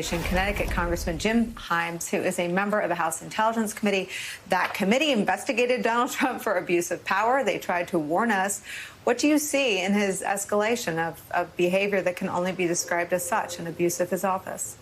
Connecticut Congressman Jim Himes, who is a member of the House Intelligence Committee. That committee investigated Donald Trump for abuse of power. They tried to warn us. What do you see in his escalation of behavior that can only be described as such, an abuse of his office?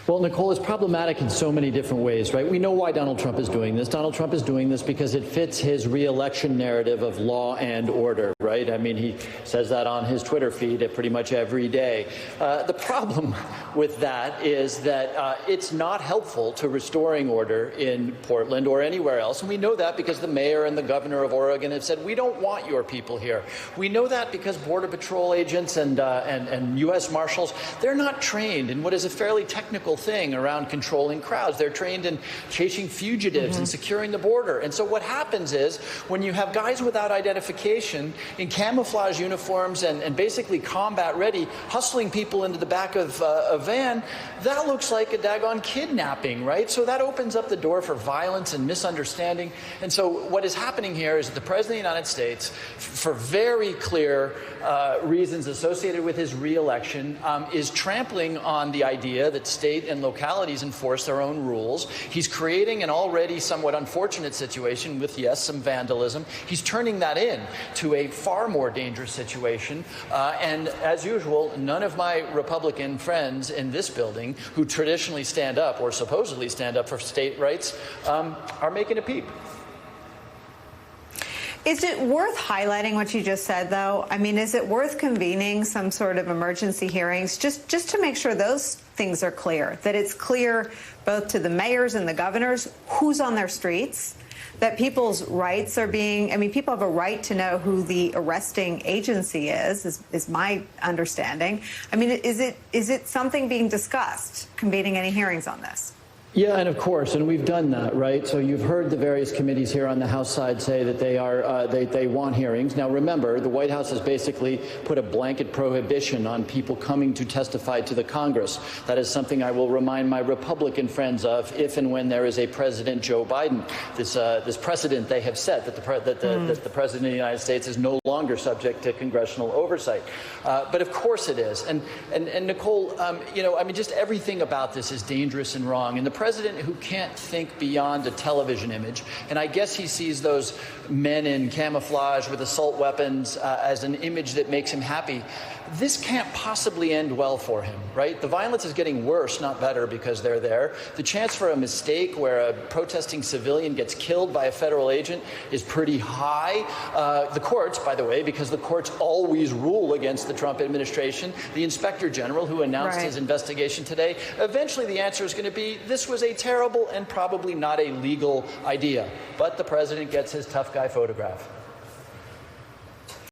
Well, Nicole, it's problematic in so many different ways, right? We know why Donald Trump is doing this. Donald Trump is doing this because it fits his re-election narrative of law and order, right? I mean, he says that on his Twitter feed pretty much every day. The problem with that is that it's not helpful to restoring order in Portland or anywhere else. And we know that because the mayor and the governor of Oregon have said, we don't want your people here. We know that because Border Patrol agents and U.S. Marshals, they're not trained in what is a fairly technical thing around controlling crowds. They're trained in chasing fugitives and securing the border. And so what happens is when you have guys without identification in camouflage uniforms and basically combat ready, hustling people into the back of a van, that looks like a daggone kidnapping, right? So that opens up the door for violence and misunderstanding. And so what is happening here is that the President of the United States, for very clear reasons associated with his re-election, is trampling on the idea that state and localities enforce their own rules. He's creating an already somewhat unfortunate situation with, yes, some vandalism. He's turning that into a far more dangerous situation. And as usual, none of my Republican friends in this building who traditionally stand up or supposedly stand up for state rights are making a peep. Is it worth highlighting what you just said, though? I mean, is it worth convening some sort of emergency hearings just to make sure those things are clear, that it's clear both to the mayors and the governors who's on their streets, that people's rights are being, I mean, people have a right to know who the arresting agency is my understanding. I mean, is it something being discussed, convening any hearings on this? Yeah, and of course, and we've done that, right? So you've heard the various committees here on the House side say that they are they want hearings. Now, remember, the White House has basically put a blanket prohibition on people coming to testify to the Congress. That is something I will remind my Republican friends of if and when there is a President Joe Biden. This precedent they have set that the President of the United States is no longer subject to congressional oversight. But of course it is. And Nicole, you know, I mean, just everything about this is dangerous and wrong. And the president who can't think beyond a television image, and I guess he sees those men in camouflage with assault weapons as an image that makes him happy. This can't possibly end well for him, right? The violence is getting worse, not better, because they're there. The chance for a mistake where a protesting civilian gets killed by a federal agent is pretty high. The courts, by the way, because the courts always rule against the Trump administration, the Inspector General who announced his investigation today, eventually the answer is going to be this was a terrible and probably not a legal idea. But the president gets his tough guy photograph.